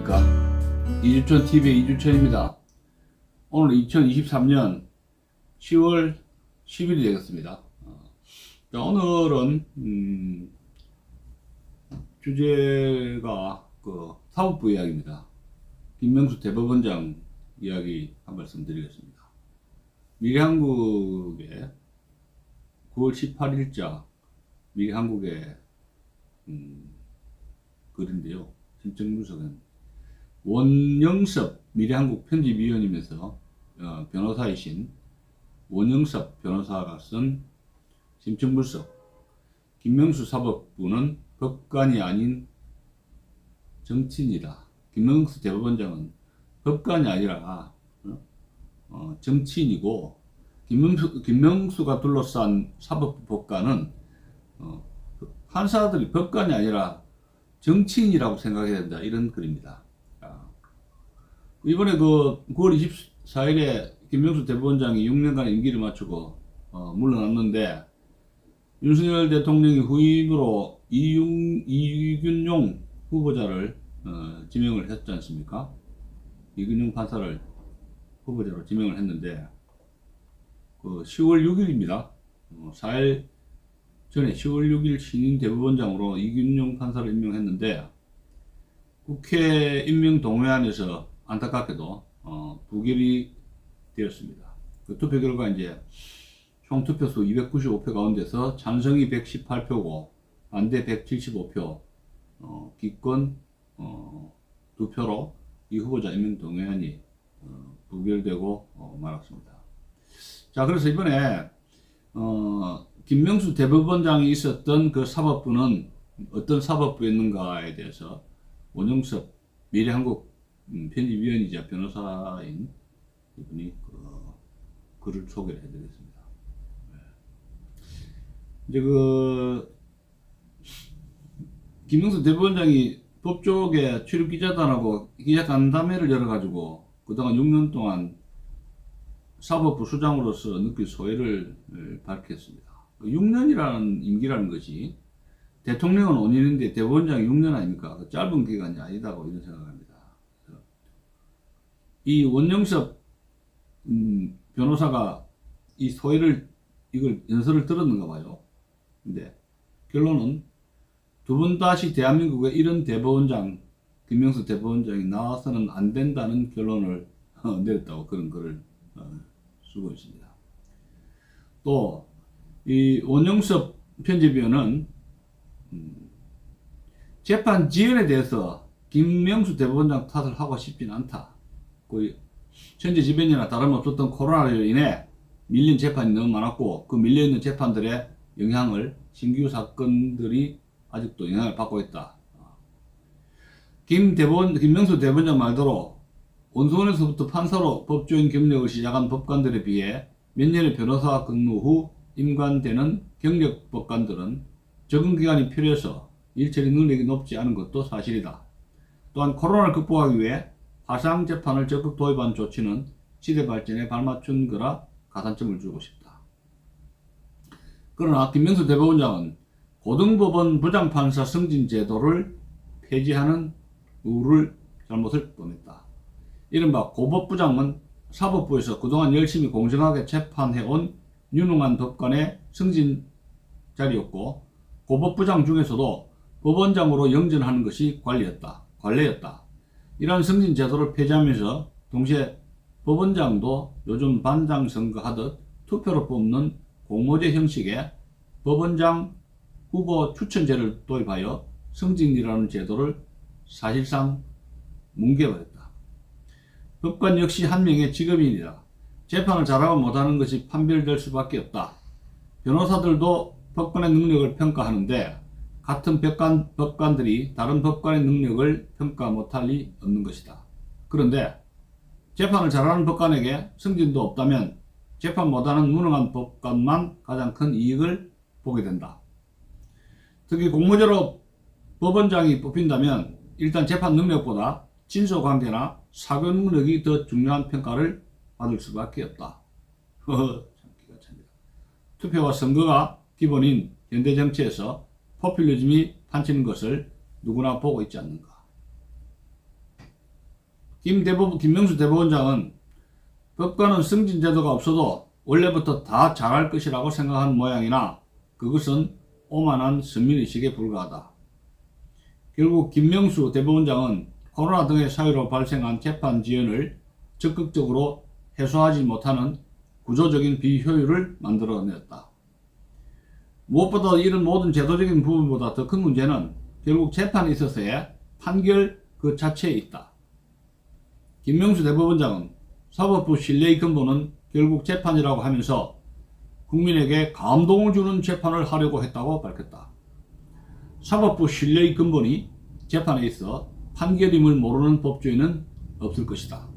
안녕하십니까. 이주천 TV의 이주천입니다. 오늘 2023년 10월 10일이 되겠습니다. 오늘은 주제가 사법부 이야기입니다. 김명수 대법원장 이야기 한 말씀 드리겠습니다. 미래한국의 9월 18일자 미래한국의 글인데요. 실정분석은 원영섭 미래한국 편집위원이면서 변호사이신 원영섭 변호사가 쓴 심층분석, 김명수 사법부는 법관이 아닌 정치인이다. 김명수 대법원장은 법관이 아니라 정치인이고, 김명수가 둘러싼 사법부 법관은 판사들이 법관이 아니라 정치인이라고 생각해야 된다, 이런 글입니다. 이번에 9월 24일에 김명수 대법원장이 6년간 임기를 마치고 물러났는데, 윤석열 대통령이 후임으로 이균용 후보자를 지명을 했지 않습니까? 이균용 판사를 후보자로 지명을 했는데, 10월 6일입니다. 4일 전에 10월 6일 신임 대법원장으로 이균용 판사를 임명했는데, 국회 임명 동의안에서 안타깝게도 부결이 되었습니다. 그 투표 결과 이제 총 투표수 295표 가운데서 찬성이 118표고 반대 175표, 기권 2표로 이 후보자 임명 동의안이 부결되고 말았습니다. 자, 그래서 이번에 김명수 대법원장이 있었던 그 사법부는 어떤 사법부였는가에 대해서 원영섭 미래한국 편집위원이자 변호사인 이분이 글을 소개를 해드리겠습니다. 이제 김명수 대법원장이 법조계 출입기자단하고 기자간담회를 열어가지고 그동안 6년 동안 사법부 수장으로서 느낄 소회를 밝혔습니다. 6년이라는 임기라는 것이 대통령은 5년인데 대법원장이 6년 아닙니까? 짧은 기간이 아니다고 이런 생각합니다. 이 원영섭 변호사가 이 소회를 이걸 연설을 들었는가 봐요. 근데 결론은 두 번 다시 대한민국에 이런 대법원장, 김명수 대법원장이 나와서는 안 된다는 결론을 내렸다고 그런 글을 쓰고 있습니다. 또 이 원영섭 편집위원은 재판 지연에 대해서 김명수 대법원장 탓을 하고 싶진 않다. 천재지변이나 다름없었던 코로나로 인해 밀린 재판이 너무 많았고, 그 밀려있는 재판들의 영향을 신규 사건들이 아직도 영향을 받고 있다. 김명수 대법원장 말대로 원소원에서부터 판사로 법조인 경력을 시작한 법관들에 비해 몇 년의 변호사 근무 후 임관되는 경력 법관들은 적응기간이 필요해서 일처리 능력이 높지 않은 것도 사실이다. 또한 코로나를 극복하기 위해 화상재판을 적극 도입한 조치는 시대 발전에 발맞춘 거라 가산점을 주고 싶다. 그러나 김명수 대법원장은 고등법원 부장판사 승진 제도를 폐지하는 잘못을 범했다. 이른바 고법부장은 사법부에서 그동안 열심히 공정하게 재판해온 유능한 법관의 승진 자리였고, 고법부장 중에서도 법원장으로 영전하는 것이 관례였다. 이러한 승진 제도를 폐지하면서 동시에 법원장도 요즘 반장 선거하듯 투표로 뽑는 공모제 형식의 법원장 후보 추천제를 도입하여 승진이라는 제도를 사실상 뭉개버렸다. 법관 역시 한 명의 직업인이다. 재판을 잘하고 못하는 것이 판별될 수밖에 없다. 변호사들도 법관의 능력을 평가하는데 같은 법관들이 다른 법관의 능력을 평가 못할 리 없는 것이다. 그런데 재판을 잘하는 법관에게 승진도 없다면 재판 못하는 무능한 법관만 가장 큰 이익을 보게 된다. 특히 공모제로 법원장이 뽑힌다면 일단 재판 능력보다 진소관계나 사교 능력이 더 중요한 평가를 받을 수밖에 없다. 참 기가 찹니다. 투표와 선거가 기본인 현대 정치에서 포퓰리즘이 판치는 것을 누구나 보고 있지 않는가. 김명수 대법원장은 법관은 승진제도가 없어도 원래부터 다 잘할 것이라고 생각한 모양이나 그것은 오만한 선민의식에 불과하다. 결국 김명수 대법원장은 코로나 등의 사유로 발생한 재판 지연을 적극적으로 해소하지 못하는 구조적인 비효율을 만들어냈다. 무엇보다 이런 모든 제도적인 부분보다 더 큰 문제는 결국 재판에 있어서의 판결 그 자체에 있다. 김명수 대법원장은 사법부 신뢰의 근본은 결국 재판이라고 하면서 국민에게 감동을 주는 재판을 하려고 했다고 밝혔다. 사법부 신뢰의 근본이 재판에 있어 판결임을 모르는 법조인은 없을 것이다.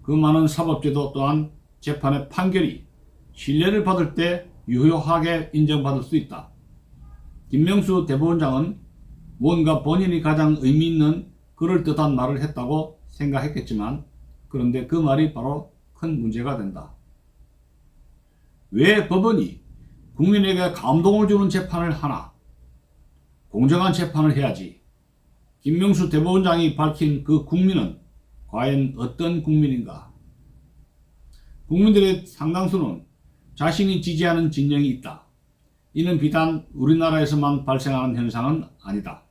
그 많은 사법제도 또한 재판의 판결이 신뢰를 받을 때 유효하게 인정받을 수 있다. 김명수 대법원장은 뭔가 본인이 가장 의미 있는 그럴듯한 말을 했다고 생각했겠지만 그런데 그 말이 바로 큰 문제가 된다. 왜 법원이 국민에게 감동을 주는 재판을 하나? 공정한 재판을 해야지. 김명수 대법원장이 밝힌 그 국민은 과연 어떤 국민인가? 국민들의 상당수는 자신이 지지하는 진영이 있다. 이는 비단 우리나라에서만 발생하는 현상은 아니다.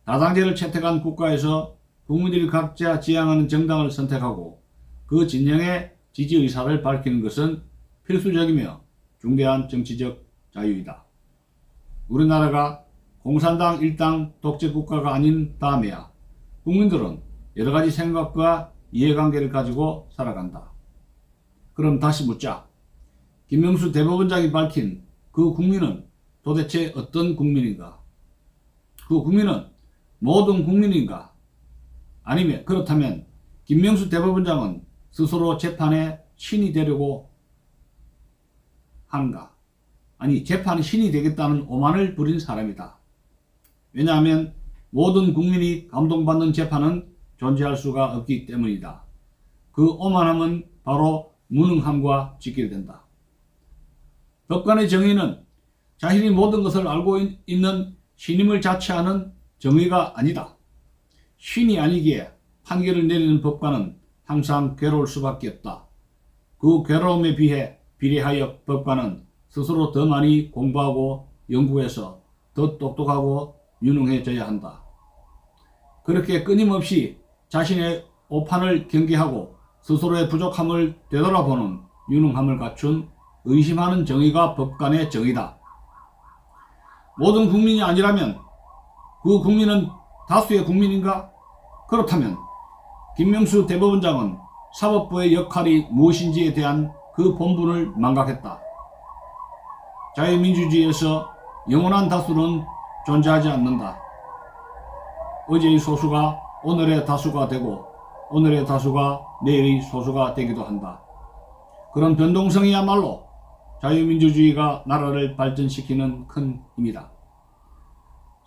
다당제를 채택한 국가에서 국민들이 각자 지향하는 정당을 선택하고 그 진영의 지지 의사를 밝히는 것은 필수적이며 중대한 정치적 자유이다. 우리나라가 공산당 일당 독재국가가 아닌 다음에야 국민들은 여러가지 생각과 이해관계를 가지고 살아간다. 그럼 다시 묻자. 김명수 대법원장이 밝힌 그 국민은 도대체 어떤 국민인가? 그 국민은 모든 국민인가? 아니면 그렇다면 김명수 대법원장은 스스로 재판의 신이 되려고 하는가? 아니 재판의 신이 되겠다는 오만을 부린 사람이다. 왜냐하면 모든 국민이 감동받는 재판은 존재할 수가 없기 때문이다. 그 오만함은 바로 무능함과 직결된다. 법관의 정의는 자신이 모든 것을 알고 있는 신임을 자처하는 정의가 아니다. 신이 아니기에 판결을 내리는 법관은 항상 괴로울 수밖에 없다. 그 괴로움에 비례하여 법관은 스스로 더 많이 공부하고 연구해서 더 똑똑하고 유능해져야 한다. 그렇게 끊임없이 자신의 오판을 경계하고 스스로의 부족함을 되돌아보는 유능함을 갖춘 의심하는 정의가 법관의 정의다. 모든 국민이 아니라면 그 국민은 다수의 국민인가? 그렇다면 김명수 대법원장은 사법부의 역할이 무엇인지에 대한 그 본분을 망각했다. 자유민주주의에서 영원한 다수는 존재하지 않는다. 어제의 소수가 오늘의 다수가 되고 오늘의 다수가 내일의 소수가 되기도 한다. 그런 변동성이야말로 자유민주주의가 나라를 발전시키는 큰 힘이다.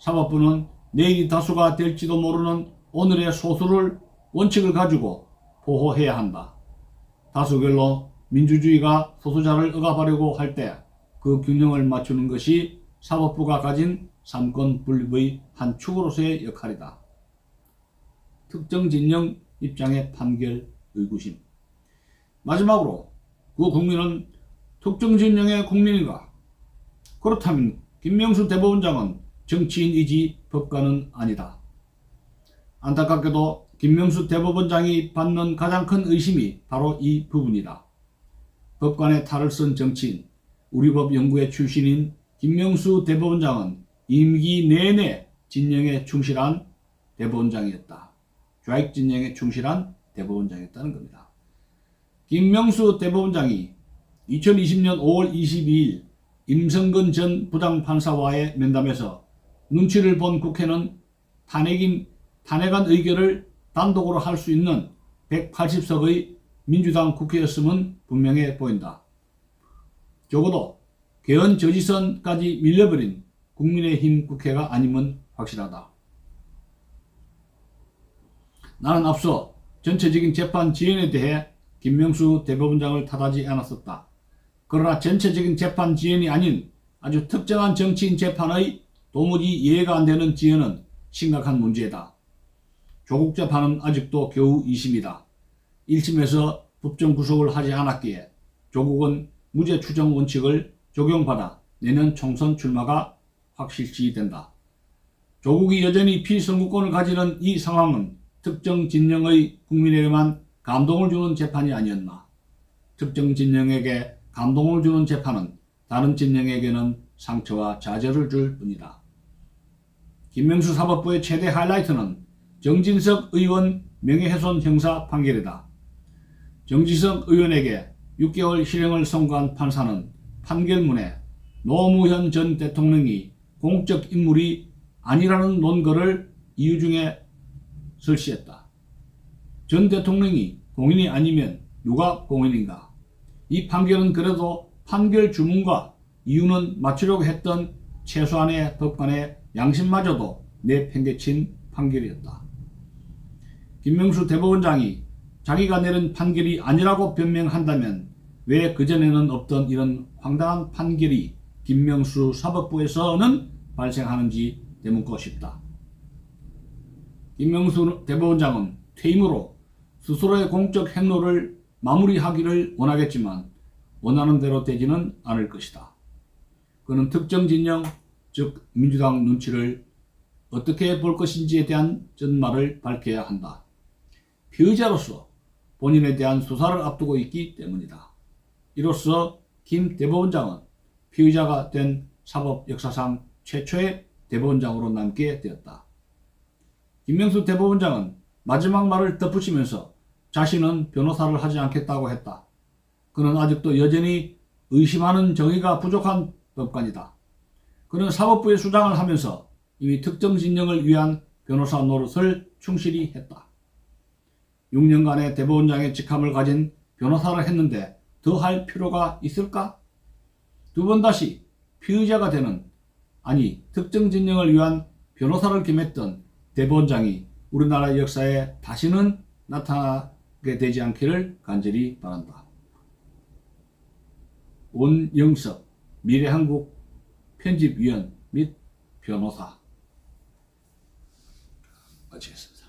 사법부는 내일이 다수가 될지도 모르는 오늘의 소수를 원칙을 가지고 보호해야 한다. 다수결로 민주주의가 소수자를 억압하려고 할 때 그 균형을 맞추는 것이 사법부가 가진 삼권 분립의 한 축으로서의 역할이다. 특정 진영 입장의 판결 의구심. 마지막으로 그 국민은 특정 진영의 국민인가? 그렇다면 김명수 대법원장은 정치인이지 법관은 아니다. 안타깝게도 김명수 대법원장이 받는 가장 큰 의심이 바로 이 부분이다. 법관의 탈을 쓴 정치인, 우리법 연구회 출신인 김명수 대법원장은 임기 내내 진영에 충실한 대법원장이었다. 좌익 진영에 충실한 대법원장이었다는 겁니다. 김명수 대법원장이 2020년 5월 22일 임성근 전 부장판사와의 면담에서 눈치를 본 국회는 탄핵안 의결을 단독으로 할 수 있는 180석의 민주당 국회였음은 분명해 보인다. 적어도 개헌 저지선까지 밀려버린 국민의힘 국회가 아님은 확실하다. 나는 앞서 전체적인 재판 지연에 대해 김명수 대법원장을 탓하지 않았었다. 그러나 전체적인 재판 지연이 아닌 아주 특정한 정치인 재판의 도무지 이해가 안 되는 지연은 심각한 문제다. 조국 재판은 아직도 겨우 2심이다. 1심에서 법정 구속을 하지 않았기에 조국은 무죄 추정 원칙을 적용받아 내년 총선 출마가 확실시된다. 조국이 여전히 피선거권을 가지는 이 상황은 특정 진영의 국민에게만 감동을 주는 재판이 아니었나. 특정 진영에게 감동을 주는 재판은 다른 진영에게는 상처와 좌절을 줄 뿐이다. 김명수 사법부의 최대 하이라이트는 정진석 의원 명예훼손 형사 판결이다. 정진석 의원에게 6개월 실형을 선고한 판사는 판결문에 노무현 전 대통령이 공적 인물이 아니라는 논거를 이유 중에 설시했다. 전 대통령이 공인이 아니면 누가 공인인가? 이 판결은 그래도 판결 주문과 이유는 맞추려고 했던 최소한의 법관의 양심마저도 내팽개친 판결이었다. 김명수 대법원장이 자기가 내린 판결이 아니라고 변명한다면 왜 그전에는 없던 이런 황당한 판결이 김명수 사법부에서는 발생하는지 되묻고 싶다. 김명수 대법원장은 퇴임으로 스스로의 공적 행로를 마무리하기를 원하겠지만 원하는 대로 되지는 않을 것이다. 그는 특정 진영, 즉 민주당 눈치를 어떻게 볼 것인지에 대한 전말을 밝혀야 한다. 피의자로서 본인에 대한 수사를 앞두고 있기 때문이다. 이로써 김 대법원장은 피의자가 된 사법 역사상 최초의 대법원장으로 남게 되었다. 김명수 대법원장은 마지막 말을 덧붙이면서 자신은 변호사를 하지 않겠다고 했다. 그는 아직도 여전히 의심하는 정의가 부족한 법관이다. 그는 사법부의 수장을 하면서 이미 특정 진영을 위한 변호사 노릇을 충실히 했다. 6년간의 대법원장의 직함을 가진 변호사를 했는데 더 할 필요가 있을까? 두 번 다시 피의자가 되는, 아니 특정 진영을 위한 변호사를 겸했던 대법원장이 우리나라 역사에 다시는 나타나게 되지 않기를 간절히 바란다. 온영석 미래한국 편집위원 및 변호사 마치겠습니다.